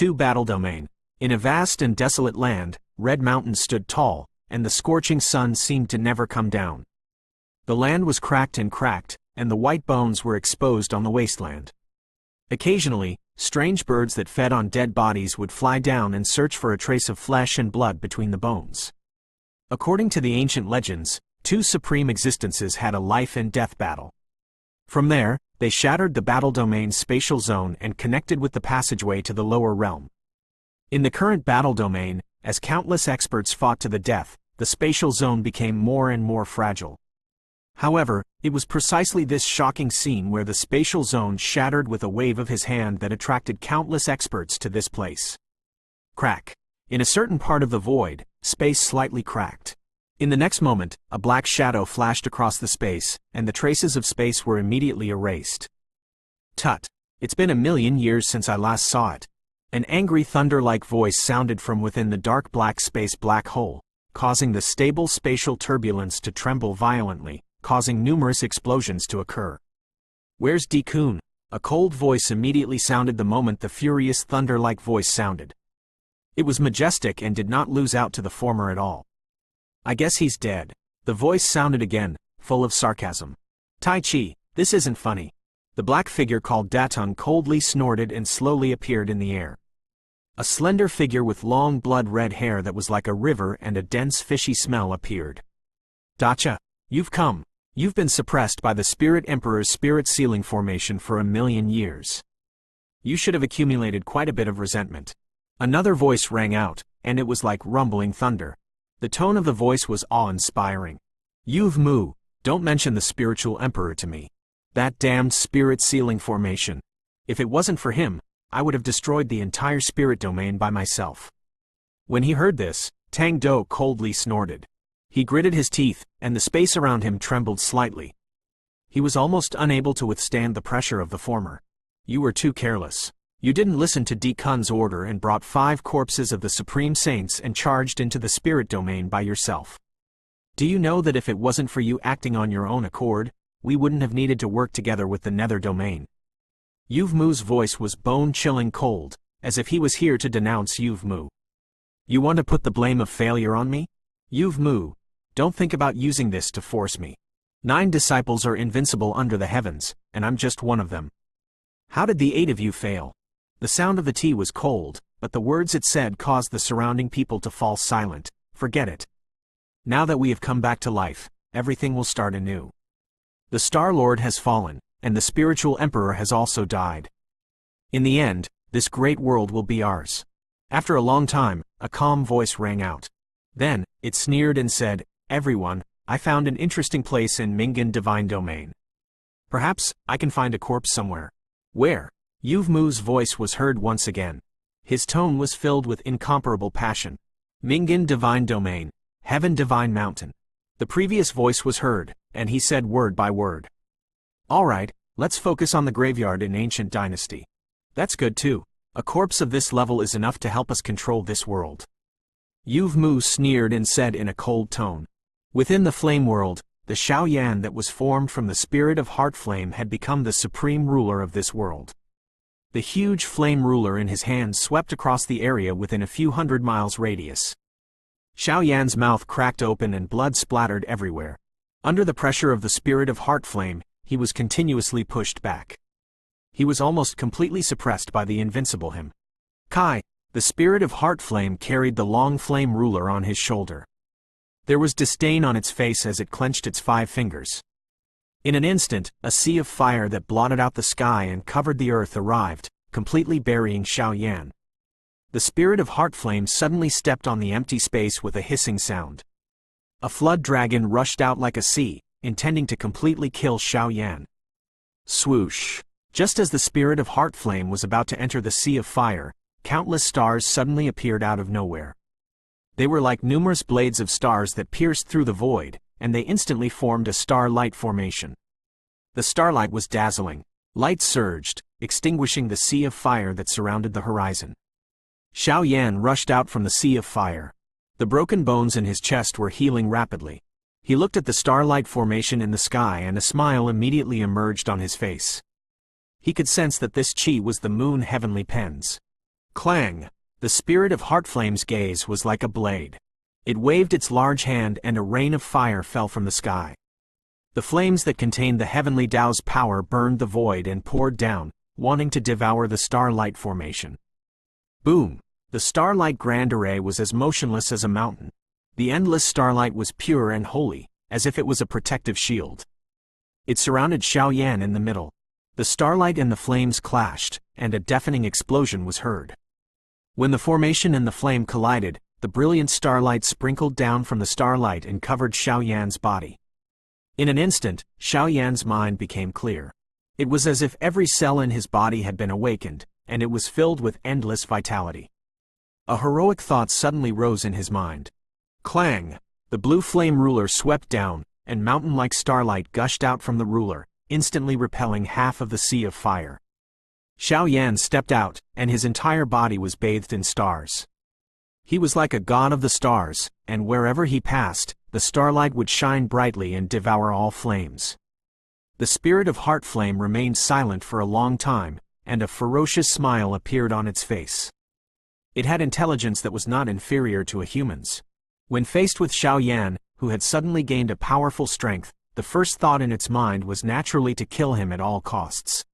Btth2 battle domain. In a vast and desolate land, red mountains stood tall, and the scorching sun seemed to never come down. The land was cracked, and the white bones were exposed on the wasteland. Occasionally, strange birds that fed on dead bodies would fly down and search for a trace of flesh and blood between the bones. According to the ancient legends, two supreme existences had a life and death battle. From there, they shattered the battle domain's spatial zone and connected with the passageway to the lower realm. In the current battle domain, as countless experts fought to the death, the spatial zone became more and more fragile. However, it was precisely this shocking scene where the spatial zone shattered with a wave of his hand that attracted countless experts to this place. Crack. In a certain part of the void, space slightly cracked. In the next moment, a black shadow flashed across the space, and the traces of space were immediately erased. Tut! It's been 1,000,000 years since I last saw it. An angry thunder-like voice sounded from within the dark black space black hole, causing the stable spatial turbulence to tremble violently, causing numerous explosions to occur. "Where's Btth2?" A cold voice immediately sounded the moment the furious thunder-like voice sounded. It was majestic and did not lose out to the former at all. "I guess he's dead." The voice sounded again, full of sarcasm. "Tai Chi, this isn't funny." The black figure called Btth2 coldly snorted and slowly appeared in the air. A slender figure with long blood-red hair that was like a river and a dense fishy smell appeared. "Dacha, you've come. You've been suppressed by the Spirit Emperor's spirit sealing formation for 1,000,000 years. You should have accumulated quite a bit of resentment." Another voice rang out, and it was like rumbling thunder. The tone of the voice was awe-inspiring. "You've moo, don't mention the spiritual emperor to me. That damned spirit sealing formation. If it wasn't for him, I would have destroyed the entire spirit domain by myself." When he heard this, Tang Do coldly snorted. He gritted his teeth, and the space around him trembled slightly. He was almost unable to withstand the pressure of the former. "You were too careless. You didn't listen to Btth2's order and brought 5 corpses of the Supreme Saints and charged into the spirit domain by yourself. Do you know that if it wasn't for you acting on your own accord, we wouldn't have needed to work together with the Nether domain?" Yuv Mu's voice was bone-chilling cold, as if he was here to denounce Yuv Mu. "You want to put the blame of failure on me? Yuv Mu, don't think about using this to force me. 9 disciples are invincible under the heavens, and I'm just one of them. How did the 8 of you fail?" The sound of the tea was cold, but the words it said caused the surrounding people to fall silent. "Forget it. Now that we have come back to life, everything will start anew. The Star Lord has fallen, and the spiritual emperor has also died. In the end, this great world will be ours." After a long time, a calm voice rang out. Then, it sneered and said, "Everyone, I found an interesting place in Mingan Divine Domain. Perhaps I can find a corpse somewhere." "Where?" Yuv Mu's voice was heard once again. His tone was filled with incomparable passion. "Mingan Divine Domain, Heaven Divine Mountain." The previous voice was heard, and he said word by word. "All right, let's focus on the graveyard in Ancient Dynasty. That's good too. A corpse of this level is enough to help us control this world." Yuv Mu sneered and said in a cold tone. Within the flame world, the Xiao that was formed from the spirit of heart flame had become the supreme ruler of this world. The huge flame ruler in his hand swept across the area within a few hundred miles radius. Xiao mouth cracked open and blood splattered everywhere. Under the pressure of the spirit of heart flame, he was continuously pushed back. He was almost completely suppressed by the invincible him. Kai, the spirit of heart flame, carried the long flame ruler on his shoulder. There was disdain on its face as it clenched its 5 fingers. In an instant, a sea of fire that blotted out the sky and covered the earth arrived, completely burying Xiao. The spirit of heart flame suddenly stepped on the empty space with a hissing sound. A flood dragon rushed out like a sea, intending to completely kill Xiao. Swoosh! Just as the spirit of heart flame was about to enter the sea of fire, countless stars suddenly appeared out of nowhere. They were like numerous blades of stars that pierced through the void, and they instantly formed a starlight formation. The starlight was dazzling. Light surged, extinguishing the sea of fire that surrounded the horizon. Xiao rushed out from the sea of fire. The broken bones in his chest were healing rapidly. He looked at the starlight formation in the sky and a smile immediately emerged on his face. He could sense that this chi was the moon heavenly pens. Clang! The spirit of Heartflame's gaze was like a blade. It waved its large hand and a rain of fire fell from the sky. The flames that contained the heavenly Tao's power burned the void and poured down, wanting to devour the starlight formation. Boom! The starlight grand array was as motionless as a mountain. The endless starlight was pure and holy, as if it was a protective shield. It surrounded Xiao in the middle. The starlight and the flames clashed, and a deafening explosion was heard. When the formation and the flame collided, the brilliant starlight sprinkled down from the starlight and covered Xiaoyan's body. In an instant, Xiaoyan's mind became clear. It was as if every cell in his body had been awakened, and it was filled with endless vitality. A heroic thought suddenly rose in his mind. Clang! The blue flame ruler swept down, and mountain-like starlight gushed out from the ruler, instantly repelling half of the sea of fire. Xiaoyan stepped out, and his entire body was bathed in stars. He was like a god of the stars, and wherever he passed, the starlight would shine brightly and devour all flames. The spirit of Heartflame remained silent for a long time, and a ferocious smile appeared on its face. It had intelligence that was not inferior to a human's. When faced with Xiaoyan, who had suddenly gained a powerful strength, the first thought in its mind was naturally to kill him at all costs.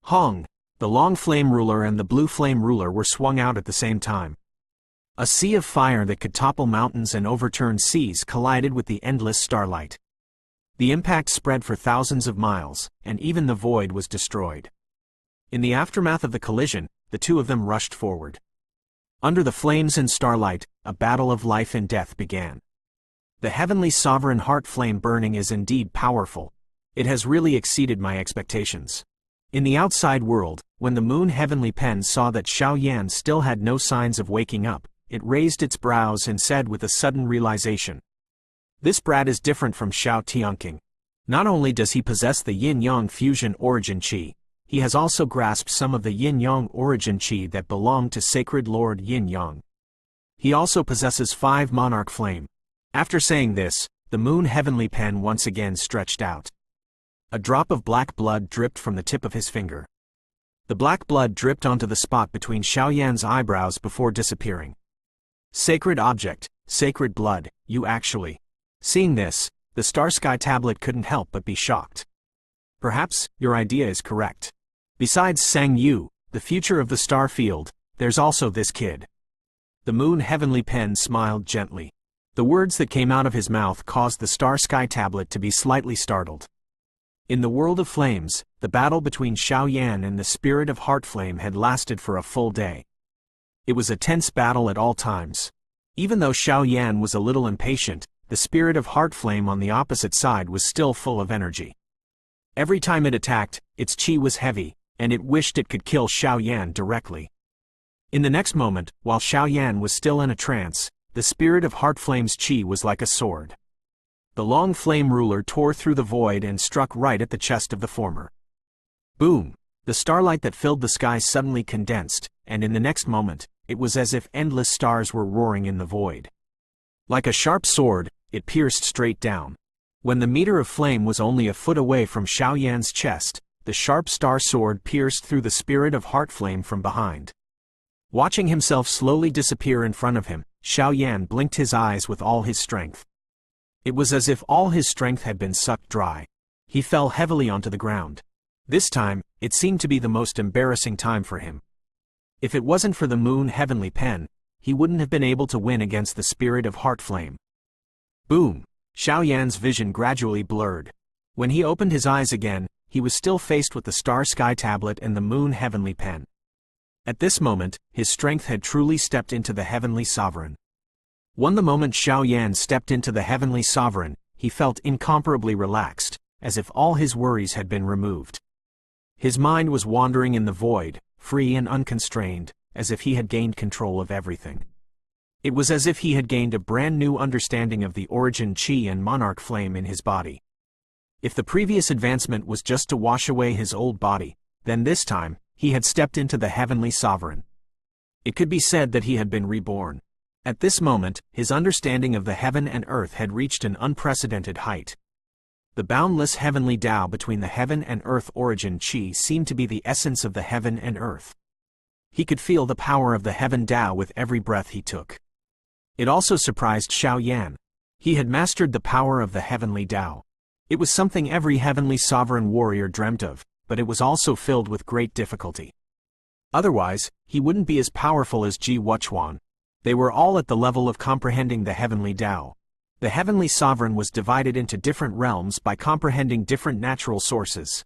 Hong! The long flame ruler and the blue flame ruler were swung out at the same time. A sea of fire that could topple mountains and overturn seas collided with the endless starlight. The impact spread for thousands of miles, and even the void was destroyed. In the aftermath of the collision, the two of them rushed forward. Under the flames and starlight, a battle of life and death began. The heavenly sovereign heart flame burning is indeed powerful. It has really exceeded my expectations. In the outside world, when the moon heavenly pen saw that Xiaoyan still had no signs of waking up, it raised its brows and said with a sudden realization. This brat is different from Xiao Tianqing. Not only does he possess the yin-yang fusion origin qi, he has also grasped some of the yin-yang origin qi that belonged to sacred Lord Yin-yang. He also possesses 5 monarch flame. After saying this, the moon heavenly pen once again stretched out. A drop of black blood dripped from the tip of his finger. The black blood dripped onto the spot between Xiaoyan's eyebrows before disappearing. Sacred object, sacred blood, you actually. Seeing this, the Star Sky tablet couldn't help but be shocked. Perhaps, your idea is correct. Besides Sang Yu, the future of the star field, there's also this kid. The moon heavenly pen smiled gently. The words that came out of his mouth caused the Star Sky tablet to be slightly startled. In the world of flames, the battle between Xiaoyan and the spirit of Heartflame had lasted for a full day. It was a tense battle at all times. Even though Xiaoyan was a little impatient, the spirit of Heartflame on the opposite side was still full of energy. Every time it attacked, its qi was heavy, and it wished it could kill Xiaoyan directly. In the next moment, while Xiaoyan was still in a trance, the spirit of Heartflame's qi was like a sword. The long flame ruler tore through the void and struck right at the chest of the former. Boom! The starlight that filled the sky suddenly condensed, and in the next moment, it was as if endless stars were roaring in the void. Like a sharp sword, it pierced straight down. When the meter of flame was only a foot away from Xiaoyan's chest, the sharp star sword pierced through the spirit of Heartflame from behind. Watching himself slowly disappear in front of him, Xiaoyan blinked his eyes with all his strength. It was as if all his strength had been sucked dry. He fell heavily onto the ground. This time, it seemed to be the most embarrassing time for him. If it wasn't for the moon heavenly pen, he wouldn't have been able to win against the spirit of Heartflame. Boom! Xiaoyan's vision gradually blurred. When he opened his eyes again, he was still faced with the Star Sky tablet and the moon heavenly pen. At this moment, his strength had truly stepped into the heavenly sovereign. The moment Xiaoyan stepped into the heavenly sovereign, he felt incomparably relaxed, as if all his worries had been removed. His mind was wandering in the void, free and unconstrained, as if he had gained control of everything. It was as if he had gained a brand new understanding of the origin qi and monarch flame in his body. If the previous advancement was just to wash away his old body, then this time, he had stepped into the heavenly sovereign. It could be said that he had been reborn. At this moment, his understanding of the heaven and earth had reached an unprecedented height. The boundless heavenly Tao between the heaven and earth origin qi seemed to be the essence of the heaven and earth. He could feel the power of the Heaven Tao with every breath he took. It also surprised Xiao Yan. He had mastered the power of the Heavenly Tao. It was something every heavenly sovereign warrior dreamt of, but it was also filled with great difficulty. Otherwise, he wouldn't be as powerful as Ji Wuchuan. They were all at the level of comprehending the Heavenly Tao. The Heavenly Sovereign was divided into different realms by comprehending different natural sources.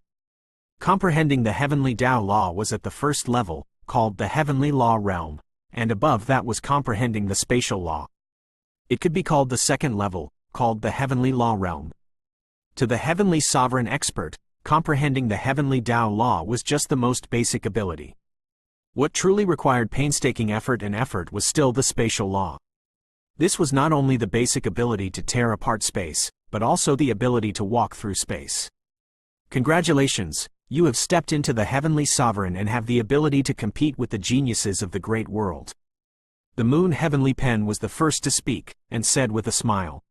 Comprehending the Heavenly Tao law was at the first level, called the Heavenly Law Realm, and above that was comprehending the spatial law. It could be called the second level, called the Heavenly Law Realm. To the Heavenly Sovereign expert, comprehending the Heavenly Tao law was just the most basic ability. What truly required painstaking effort was still the spatial law. This was not only the basic ability to tear apart space, but also the ability to walk through space. Congratulations, you have stepped into the Heavenly Sovereign and have the ability to compete with the geniuses of the great world. The Moon Heavenly Pen was the first to speak, and said with a smile.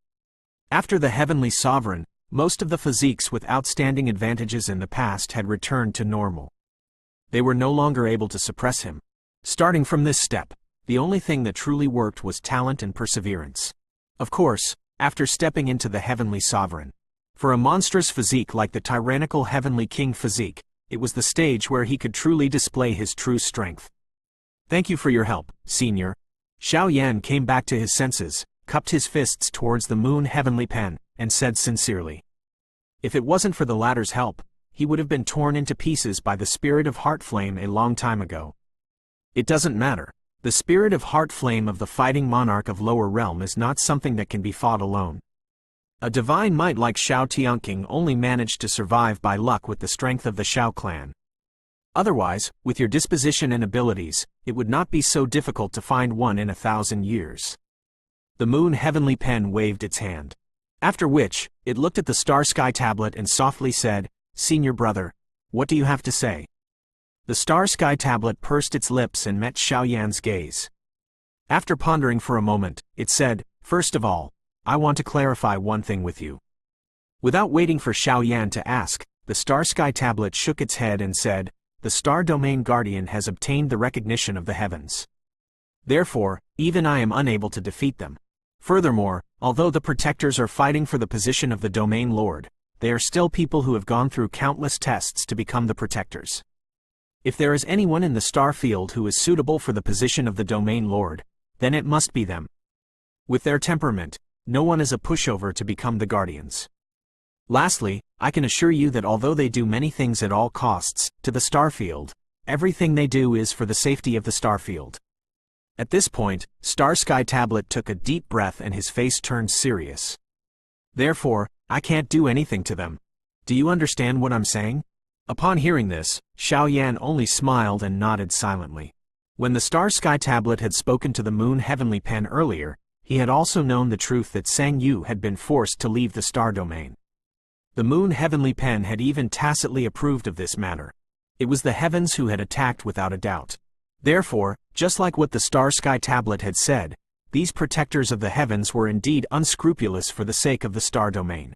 After the Heavenly Sovereign, most of the physiques with outstanding advantages in the past had returned to normal. They were no longer able to suppress him. Starting from this step, the only thing that truly worked was talent and perseverance. Of course, after stepping into the Heavenly Sovereign. For a monstrous physique like the tyrannical Heavenly King physique, it was the stage where he could truly display his true strength. Thank you for your help, Senior. Xiao Yan came back to his senses, cupped his fists towards the Moon Heavenly Pen, and said sincerely. If it wasn't for the latter's help, he would have been torn into pieces by the spirit of Heart Flame a long time ago. It doesn't matter. The spirit of Heart Flame of the fighting monarch of Lower Realm is not something that can be fought alone. A divine might like Xiao Tianqing only managed to survive by luck with the strength of the Xiao clan. Otherwise, with your disposition and abilities, it would not be so difficult to find one in 1,000 years. The Moon Heavenly Pen waved its hand. After which, it looked at the Star Sky Tablet and softly said, Senior brother, what do you have to say? The Star Sky Tablet pursed its lips and met Xiao Yan's gaze. After pondering for a moment, it said, First of all, I want to clarify one thing with you. Without waiting for Xiao Yan to ask, the Star Sky Tablet shook its head and said, The Star Domain Guardian has obtained the recognition of the heavens. Therefore, even I am unable to defeat them. Furthermore, although the Protectors are fighting for the position of the Domain Lord, they are still people who have gone through countless tests to become the Protectors. If there is anyone in the star field who is suitable for the position of the Domain Lord, then it must be them. With their temperament, no one is a pushover to become the Guardians. Lastly, I can assure you that although they do many things at all costs, to the starfield, everything they do is for the safety of the starfield. At this point, Star Sky Tablet took a deep breath and his face turned serious. Therefore, I can't do anything to them. Do you understand what I'm saying? Upon hearing this, Xiao Yan only smiled and nodded silently. When the Star Sky Tablet had spoken to the Moon Heavenly Pen earlier, he had also known the truth that Sang Yu had been forced to leave the star domain. The Moon Heavenly Pen had even tacitly approved of this matter. It was the heavens who had attacked without a doubt. Therefore, just like what the Star Sky Tablet had said, these protectors of the heavens were indeed unscrupulous for the sake of the star domain.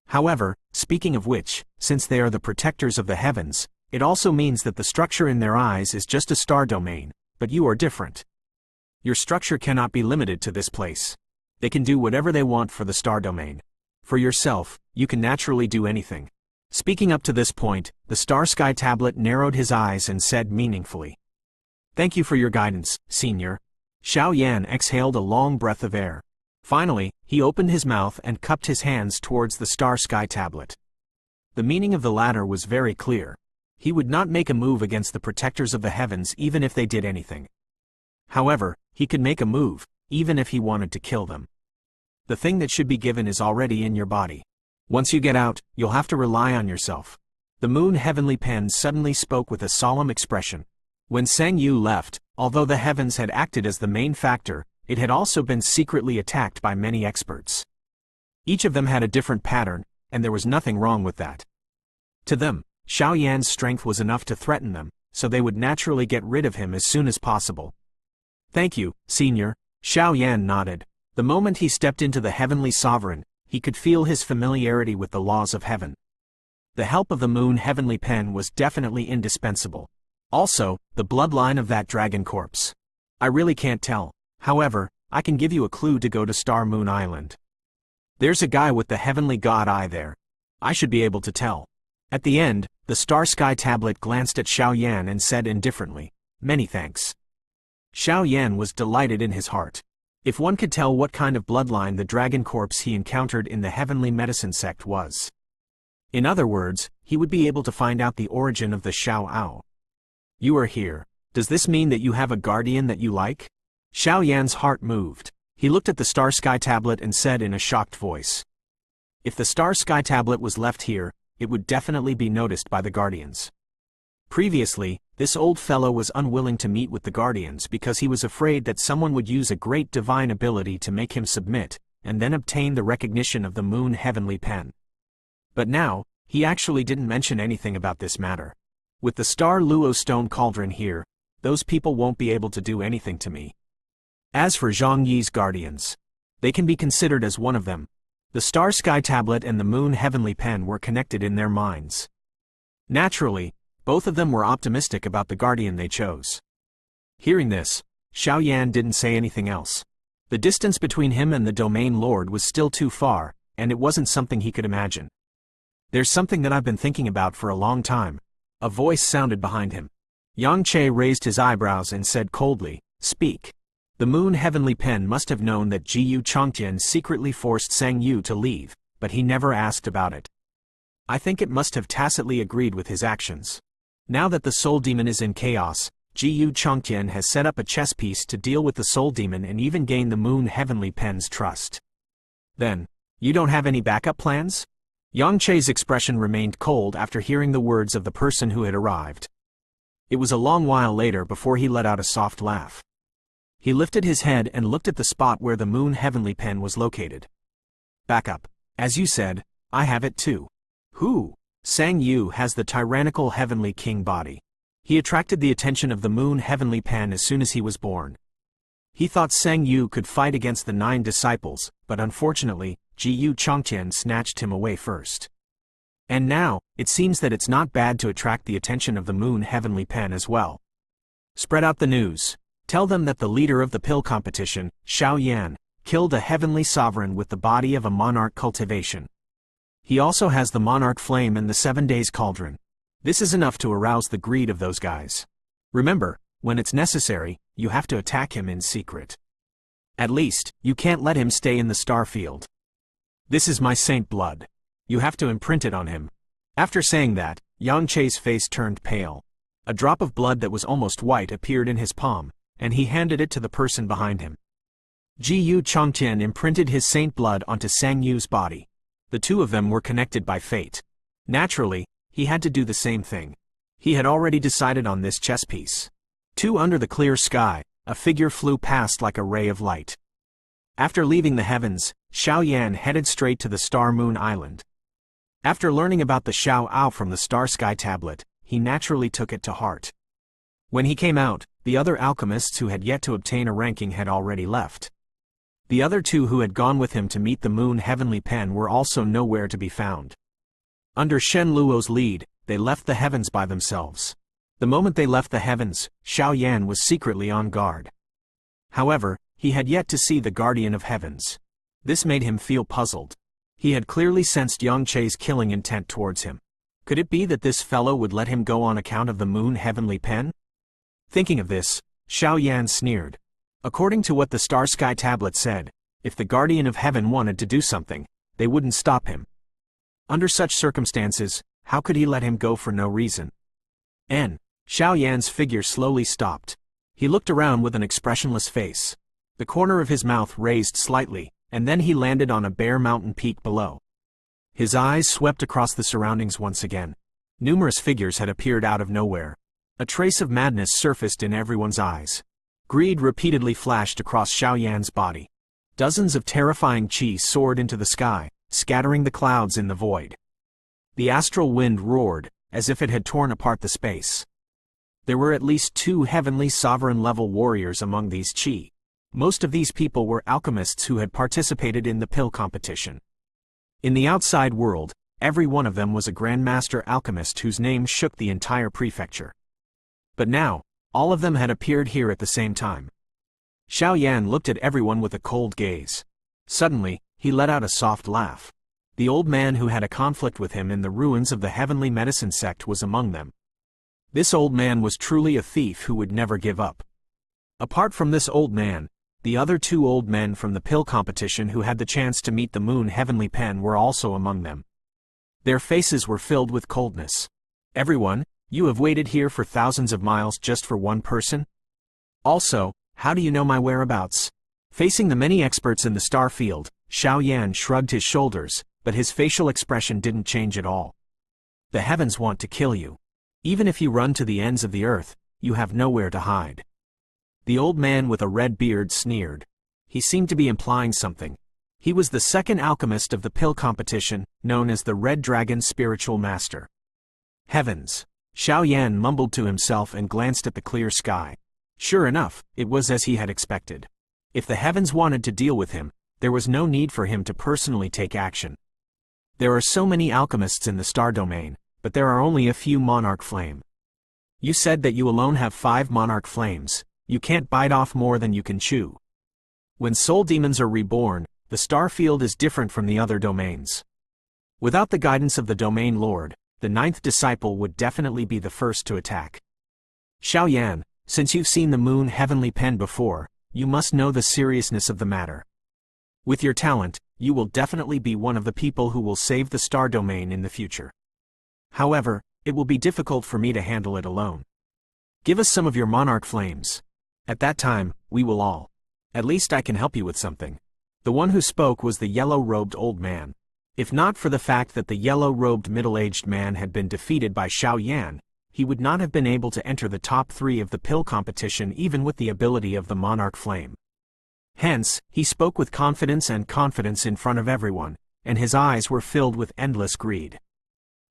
However, speaking of which, since they are the protectors of the heavens, it also means that the structure in their eyes is just a star domain, but you are different. Your structure cannot be limited to this place. They can do whatever they want for the star domain. For yourself, you can naturally do anything. Speaking up to this point, the Star Sky Tablet narrowed his eyes and said meaningfully, Thank you for your guidance, Senior. Xiao Yan exhaled a long breath of air. Finally, he opened his mouth and cupped his hands towards the Star Sky Tablet. The meaning of the latter was very clear. He would not make a move against the protectors of the heavens even if they did anything. However, he could make a move, even if he wanted to kill them. The thing that should be given is already in your body. Once you get out, you'll have to rely on yourself. The Moon Heavenly Pen suddenly spoke with a solemn expression. When Sang Yu left, although the heavens had acted as the main factor, it had also been secretly attacked by many experts. Each of them had a different pattern, and there was nothing wrong with that. To them, Xiao Yan's strength was enough to threaten them, so they would naturally get rid of him as soon as possible. Thank you, Senior. Xiao Yan nodded. The moment he stepped into the Heavenly Sovereign, he could feel his familiarity with the laws of heaven. The help of the Moon Heavenly Pen was definitely indispensable. Also, the bloodline of that dragon corpse. I really can't tell. However, I can give you a clue to go to Star Moon Island. There's a guy with the heavenly god eye there. I should be able to tell. At the end, the Star Sky Tablet glanced at Xiao Yan and said indifferently, "Many thanks." Xiao Yan was delighted in his heart. If one could tell what kind of bloodline the dragon corpse he encountered in the heavenly medicine sect was. In other words, he would be able to find out the origin of the Xiao Ao. You are here. Does this mean that you have a guardian that you like? Xiao Yan's heart moved. He looked at the Star Sky Tablet and said in a shocked voice. If the Star Sky Tablet was left here, it would definitely be noticed by the Guardians. Previously, this old fellow was unwilling to meet with the Guardians because he was afraid that someone would use a great divine ability to make him submit, and then obtain the recognition of the Moon Heavenly Pen. But now, he actually didn't mention anything about this matter. With the Star Luo Stone Cauldron here, those people won't be able to do anything to me. As for Zhang Yi's Guardians, they can be considered as one of them. The Star Sky Tablet and the Moon Heavenly Pen were connected in their minds. Naturally, both of them were optimistic about the guardian they chose. Hearing this, Xiao Yan didn't say anything else. The distance between him and the Domain Lord was still too far, and it wasn't something he could imagine. There's something that I've been thinking about for a long time. A voice sounded behind him. Yang Che raised his eyebrows and said coldly, "Speak." The Moon Heavenly Pen must have known that Jiyu Chongtian secretly forced Sang Yu to leave, but he never asked about it. I think it must have tacitly agreed with his actions. Now that the Soul Demon is in chaos, Jiyu Chongtian has set up a chess piece to deal with the Soul Demon and even gain the Moon Heavenly Pen's trust. Then, you don't have any backup plans? Yang Che's expression remained cold after hearing the words of the person who had arrived. It was a long while later before he let out a soft laugh. He lifted his head and looked at the spot where the Moon Heavenly Pen was located. Backup. As you said, I have it too. Who? Sang Yu has the tyrannical Heavenly King body. He attracted the attention of the Moon Heavenly Pen as soon as he was born. He thought Sang Yu could fight against the 9 disciples, but unfortunately, Jiyu Chongtian snatched him away first. And now, it seems that it's not bad to attract the attention of the Moon Heavenly Pen as well. Spread out the news. Tell them that the leader of the pill competition, Xiao Yan, killed a heavenly sovereign with the body of a monarch cultivation. He also has the monarch flame and the 7 days cauldron. This is enough to arouse the greed of those guys. Remember, when it's necessary, you have to attack him in secret. At least, you can't let him stay in the star field. This is my saint blood. You have to imprint it on him. After saying that, Yang Che's face turned pale. A drop of blood that was almost white appeared in his palm, and he handed it to the person behind him. Jiyu Chongtian imprinted his saint blood onto Sang Yu's body. The two of them were connected by fate. Naturally, he had to do the same thing. He had already decided on this chess piece. Under the clear sky, a figure flew past like a ray of light. After leaving the heavens, Xiao Yan headed straight to the Star Moon Island. After learning about the Xiao Ao from the Star Sky Tablet, he naturally took it to heart. When he came out, the other alchemists who had yet to obtain a ranking had already left. The other 2 who had gone with him to meet the Moon Heavenly Pen were also nowhere to be found. Under Shen Luo's lead, they left the heavens by themselves. The moment they left the heavens, Xiao Yan was secretly on guard. However, he had yet to see the Guardian of Heavens. This made him feel puzzled. He had clearly sensed Yang Che's killing intent towards him. Could it be that this fellow would let him go on account of the Moon Heavenly Pen? Thinking of this, Xiao Yan sneered. According to what the Star Sky Tablet said, if the Guardian of Heaven wanted to do something, they wouldn't stop him. Under such circumstances, how could he let him go for no reason? Xiao Yan's figure slowly stopped. He looked around with an expressionless face. The corner of his mouth raised slightly, and then he landed on a bare mountain peak below. His eyes swept across the surroundings once again. Numerous figures had appeared out of nowhere. A trace of madness surfaced in everyone's eyes. Greed repeatedly flashed across Xiao Yan's body. Dozens of terrifying chi soared into the sky, scattering the clouds in the void. The astral wind roared, as if it had torn apart the space. There were at least 2 heavenly sovereign-level warriors among these chi. Most of these people were alchemists who had participated in the pill competition. In the outside world, every one of them was a grandmaster alchemist whose name shook the entire prefecture. But now, all of them had appeared here at the same time. Xiao Yan looked at everyone with a cold gaze. Suddenly, he let out a soft laugh. The old man who had a conflict with him in the ruins of the heavenly medicine sect was among them. This old man was truly a thief who would never give up. Apart from this old man, the other two old men from the pill competition who had the chance to meet the moon heavenly pen were also among them. Their faces were filled with coldness. Everyone, you have waited here for thousands of miles just for one person? Also, how do you know my whereabouts? Facing the many experts in the star field, Xiao Yan shrugged his shoulders, but his facial expression didn't change at all. The heavens want to kill you. Even if you run to the ends of the earth, you have nowhere to hide. The old man with a red beard sneered. He seemed to be implying something. He was the second alchemist of the pill competition, known as the Red Dragon Spiritual Master. Heavens! Xiao Yan mumbled to himself and glanced at the clear sky. Sure enough, it was as he had expected. If the heavens wanted to deal with him, there was no need for him to personally take action. There are so many alchemists in the star domain, but there are only a few monarch flame. You said that you alone have 5 monarch flames. You can't bite off more than you can chew. When soul demons are reborn, the star field is different from the other domains. Without the guidance of the domain lord, the 9th disciple would definitely be the first to attack. Xiao Yan, since you've seen the moon heavenly pen before, you must know the seriousness of the matter. With your talent, you will definitely be one of the people who will save the star domain in the future. However, it will be difficult for me to handle it alone. Give us some of your monarch flames. At that time, we will all. At least I can help you with something. The one who spoke was the yellow-robed old man. If not for the fact that the yellow-robed middle-aged man had been defeated by Xiao Yan, he would not have been able to enter the top 3 of the pill competition even with the ability of the monarch flame. Hence, he spoke with confidence in front of everyone, and his eyes were filled with endless greed.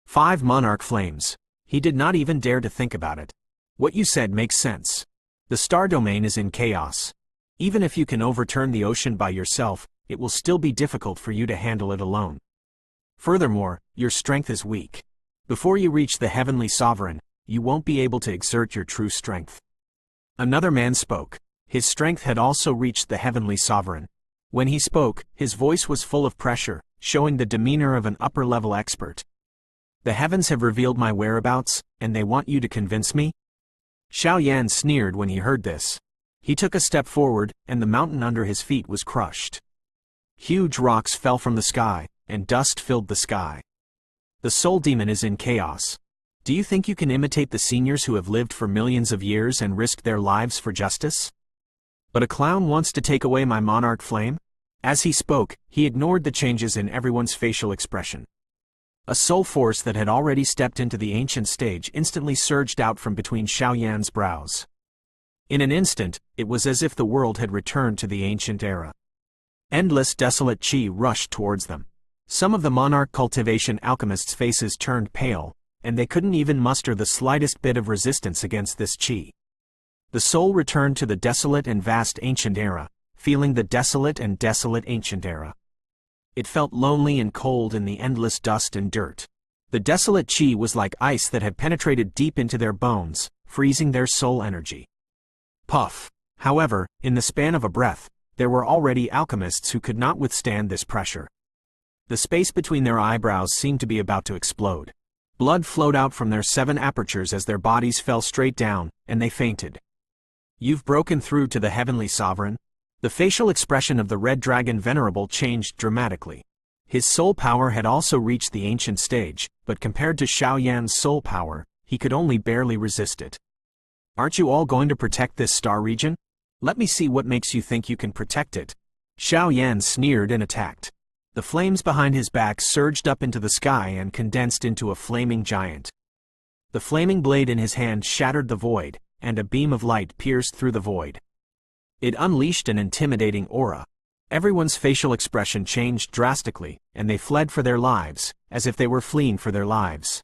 5 monarch flames. He did not even dare to think about it. What you said makes sense. The star domain is in chaos. Even if you can overturn the ocean by yourself, it will still be difficult for you to handle it alone. Furthermore, your strength is weak. Before you reach the heavenly sovereign, you won't be able to exert your true strength. Another man spoke. His strength had also reached the heavenly sovereign. When he spoke, his voice was full of pressure, showing the demeanor of an upper-level expert. The heavens have revealed my whereabouts, and they want you to convince me? Xiao Yan sneered when he heard this. He took a step forward, and the mountain under his feet was crushed. Huge rocks fell from the sky, and dust filled the sky. The soul demon is in chaos. Do you think you can imitate the seniors who have lived for millions of years and risked their lives for justice? But a clown wants to take away my monarch flame? As he spoke, he ignored the changes in everyone's facial expression. A soul force that had already stepped into the ancient stage instantly surged out from between Xiao Yan's brows. In an instant, it was as if the world had returned to the ancient era. Endless desolate qi rushed towards them. Some of the monarch cultivation alchemists' faces turned pale, and they couldn't even muster the slightest bit of resistance against this qi. The soul returned to the desolate and vast ancient era, feeling the desolate and desolate ancient era. It felt lonely and cold in the endless dust and dirt. The desolate qi was like ice that had penetrated deep into their bones, freezing their soul energy. Puff! However, in the span of a breath, there were already alchemists who could not withstand this pressure. The space between their eyebrows seemed to be about to explode. Blood flowed out from their 7 apertures as their bodies fell straight down, and they fainted. You've broken through to the heavenly sovereign? The facial expression of the Red Dragon Venerable changed dramatically. His soul power had also reached the ancient stage, but compared to Xiao Yan's soul power, he could only barely resist it. Aren't you all going to protect this star region? Let me see what makes you think you can protect it. Xiao Yan sneered and attacked. The flames behind his back surged up into the sky and condensed into a flaming giant. The flaming blade in his hand shattered the void, and a beam of light pierced through the void. It unleashed an intimidating aura. Everyone's facial expression changed drastically, and they fled for their lives, as if they were fleeing for their lives.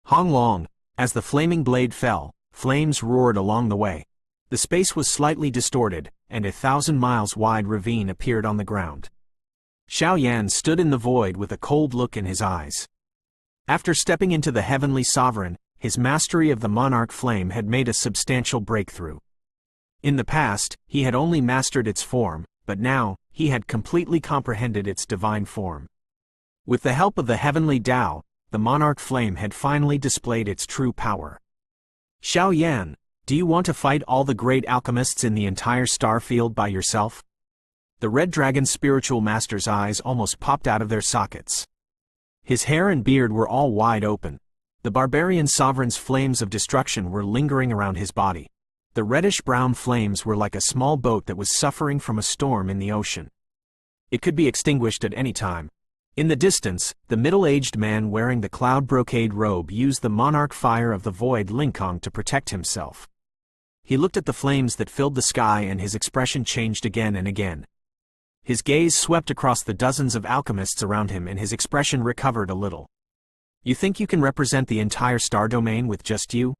Hong Long, as the flaming blade fell, flames roared along the way. The space was slightly distorted, and a 1,000-miles-wide ravine appeared on the ground. Xiao Yan stood in the void with a cold look in his eyes. After stepping into the heavenly sovereign, his mastery of the monarch flame had made a substantial breakthrough. In the past, he had only mastered its form, but now, he had completely comprehended its divine form. With the help of the heavenly Tao, the monarch flame had finally displayed its true power. Xiao Yan, do you want to fight all the great alchemists in the entire star field by yourself? The Red Dragon's spiritual master's eyes almost popped out of their sockets. His hair and beard were all wide open. The barbarian sovereign's flames of destruction were lingering around his body. The reddish-brown flames were like a small boat that was suffering from a storm in the ocean. It could be extinguished at any time. In the distance, the middle-aged man wearing the cloud brocade robe used the monarch fire of the void Linkong to protect himself. He looked at the flames that filled the sky and his expression changed again and again. His gaze swept across the dozens of alchemists around him and his expression recovered a little. You think you can represent the entire star domain with just you?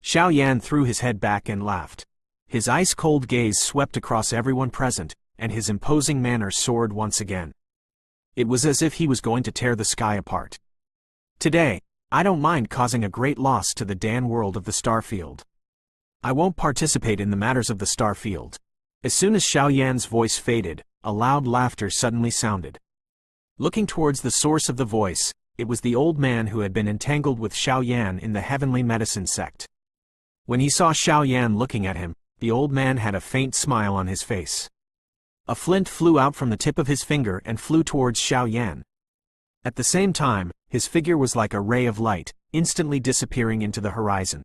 Xiao Yan threw his head back and laughed. His ice-cold gaze swept across everyone present, and his imposing manner soared once again. It was as if he was going to tear the sky apart. Today, I don't mind causing a great loss to the Dan world of the starfield. I won't participate in the matters of the starfield. As soon as Xiao Yan's voice faded, a loud laughter suddenly sounded. Looking towards the source of the voice, it was the old man who had been entangled with Xiao Yan in the heavenly medicine sect. When he saw Xiao Yan looking at him, the old man had a faint smile on his face. A flint flew out from the tip of his finger and flew towards Xiao Yan. At the same time, his figure was like a ray of light, instantly disappearing into the horizon.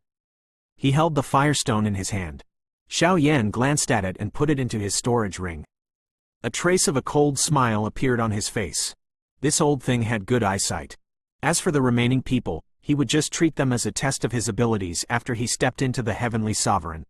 He held the firestone in his hand. Xiao Yan glanced at it and put it into his storage ring. A trace of a cold smile appeared on his face. This old thing had good eyesight. As for the remaining people, he would just treat them as a test of his abilities after he stepped into the heavenly sovereign.